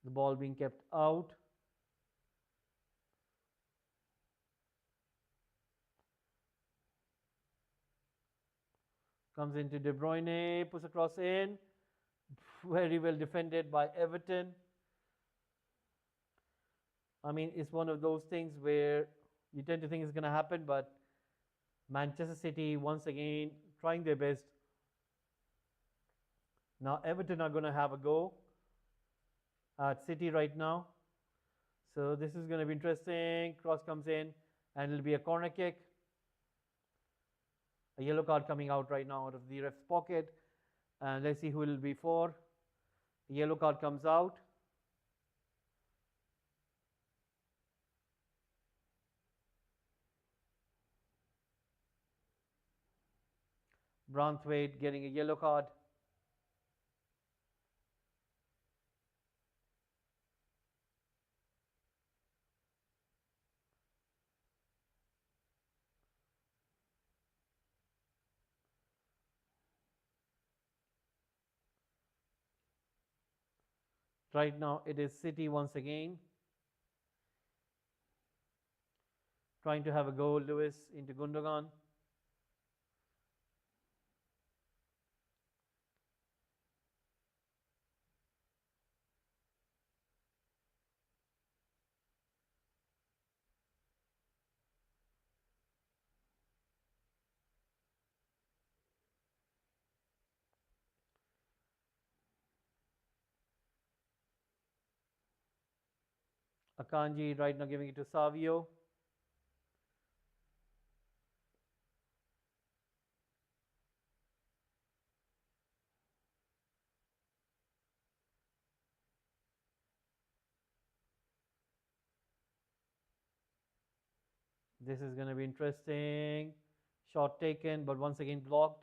The ball being kept out. Comes into De Bruyne, puts a cross in. Very well defended by Everton. I mean, it's one of those things where you tend to think it's going to happen, but Manchester City once again trying their best. Now Everton are going to have a go at City right now. So this is going to be interesting. Cross comes in and it'll be a corner kick. A yellow card coming out right now out of the ref's pocket. And let's see who it will be for. A yellow card comes out. Branthwaite getting a yellow card. Right now it is City once again. Trying to have a go. Lewis into Gundogan. Akanji right now giving it to Savio. This is going to be interesting. Shot taken, but once again blocked.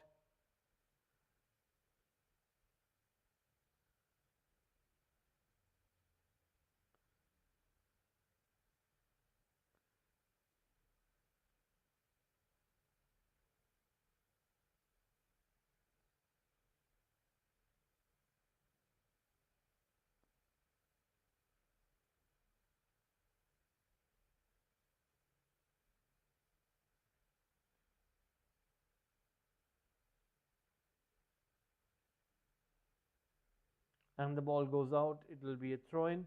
and the ball goes out. It will be a throw in.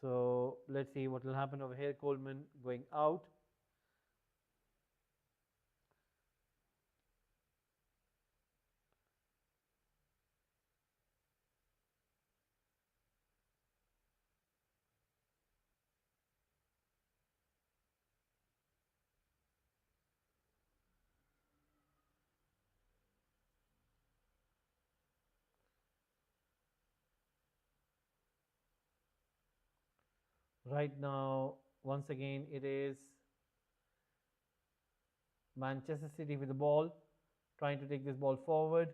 So let's see what will happen over here. Coleman going out. Right now, once again, it is Manchester City with the ball, trying to take this ball forward.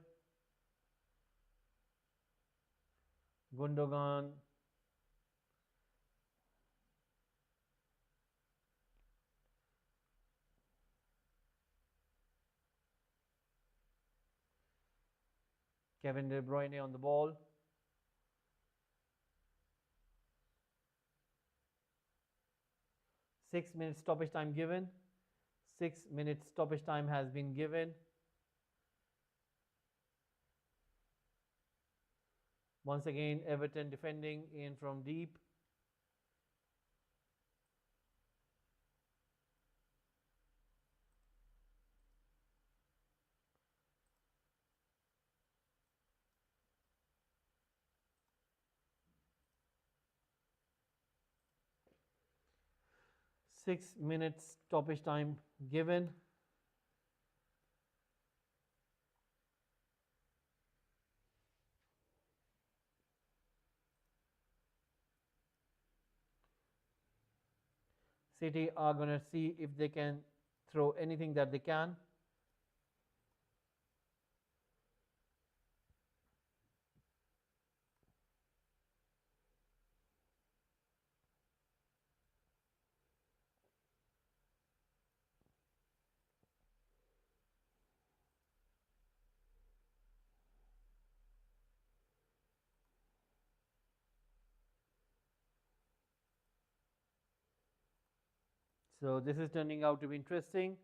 Gundogan. Kevin De Bruyne on the ball. 6 minutes stoppage time given. 6 minutes stoppage time has been given. Once again, Everton defending in from deep. Six minutes stoppage time given. City are going to see if they can throw anything that they can. So this is turning out to be interesting.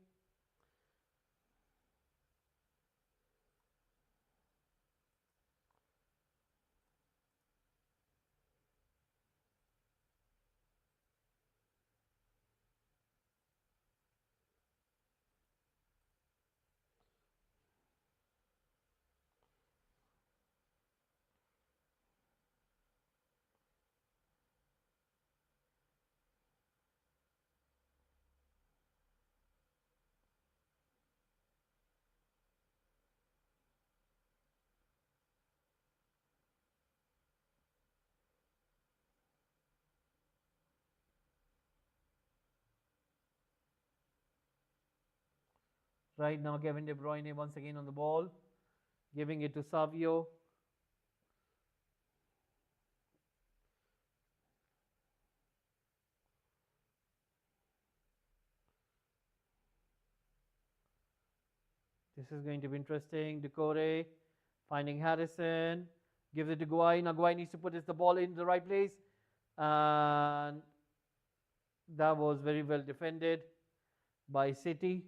Right now, Kevin De Bruyne once again on the ball, giving it to Savio. This is going to be interesting. Decore finding Harrison, gives it to Guay. Now Guay needs to put the ball in the right place, and that was very well defended by City.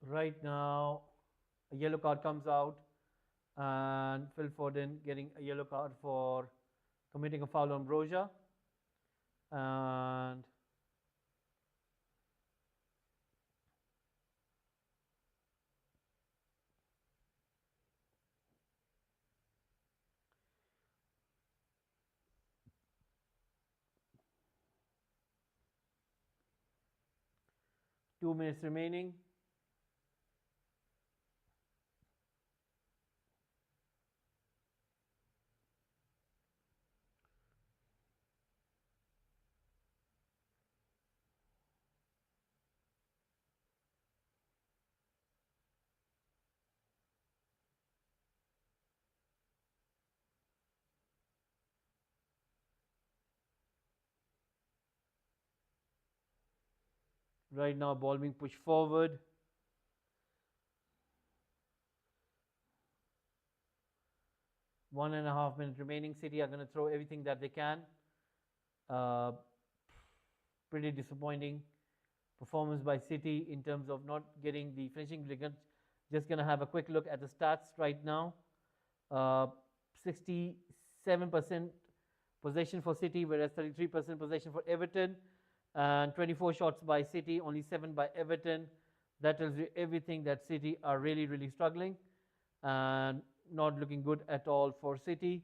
Right now, a yellow card comes out, and Phil Foden getting a yellow card for committing a foul on Broja. And 2 minutes remaining. Right now, ball being pushed forward. One and a half minute remaining. City are going to throw everything that they can. Uh, Pretty disappointing performance by City in terms of not getting the finishing. We're just going to have a quick look at the stats right now. 67% possession for City, whereas 33% possession for Everton, and 24 shots by City, only 7 by Everton. That tells you everything, that City are really, really struggling and not looking good at all for City.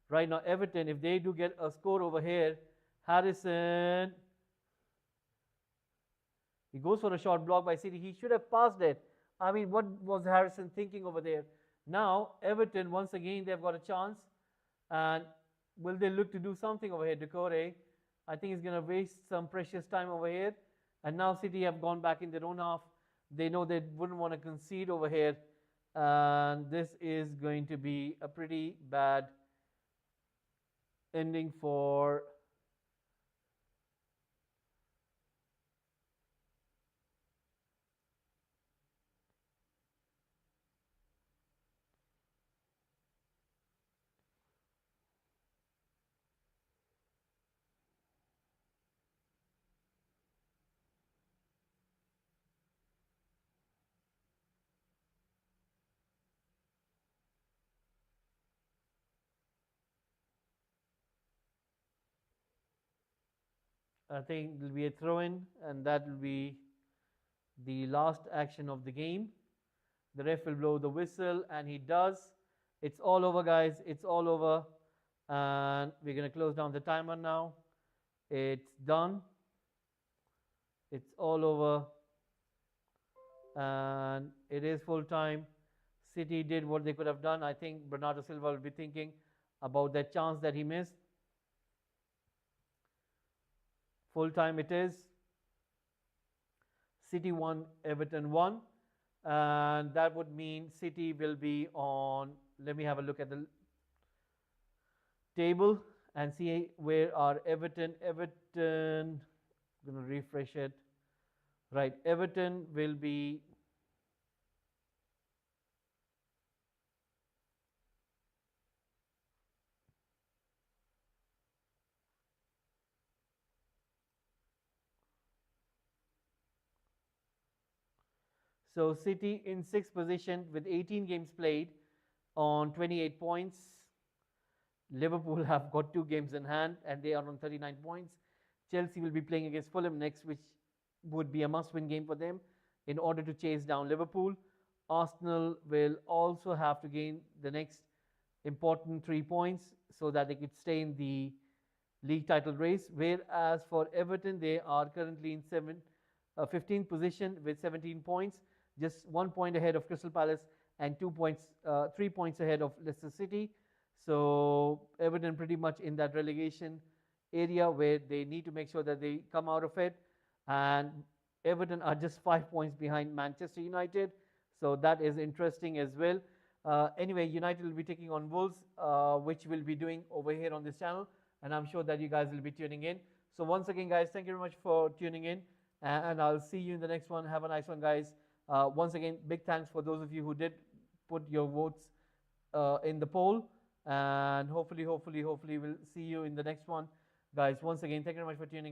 Right now, Everton, if they do get a score over here, Harrison, he goes for a short block by City. He should have passed it. I mean, what was Harrison thinking over there? Now, Everton, once again, they've got a chance. And will they look to do something over here? Decore, I think he's going to waste some precious time over here. And now City have gone back in their own half. They know they wouldn't want to concede over here. And this is going to be a pretty bad ending for I think it will be a throw-in, and that will be the last action of the game. The ref will blow the whistle, and he does. It's all over, guys. It's all over. And we're going to close down the timer now. It's done. It's all over. And it is full time. City did what they could have done. I think Bernardo Silva will be thinking about that chance that he missed. Full time it is. City 1, Everton 1. And that would mean City will be on, let me have a look at the table and see where are Everton. Everton, I'm going to refresh it. Right, Everton will be so City in 6th position with 18 games played on 28 points. Liverpool have got 2 games in hand and they are on 39 points. Chelsea will be playing against Fulham next, which would be a must-win game for them in order to chase down Liverpool. Arsenal will also have to gain the next important 3 points so that they could stay in the league title race. Whereas for Everton, they are currently in 15th position with 17 points, just 1 point ahead of Crystal Palace and 3 points ahead of Leicester City. So Everton pretty much in that relegation area where they need to make sure that they come out of it. And Everton are just 5 points behind Manchester United. So that is interesting as well. Anyway, United will be taking on Wolves, which we'll be doing over here on this channel. And I'm sure that you guys will be tuning in. So once again, guys, thank you very much for tuning in. And I'll see you in the next one. Have a nice one, guys. Once again, big thanks for those of you who did put your votes in the poll. And hopefully we'll see you in the next one. Guys, once again, thank you very much for tuning in.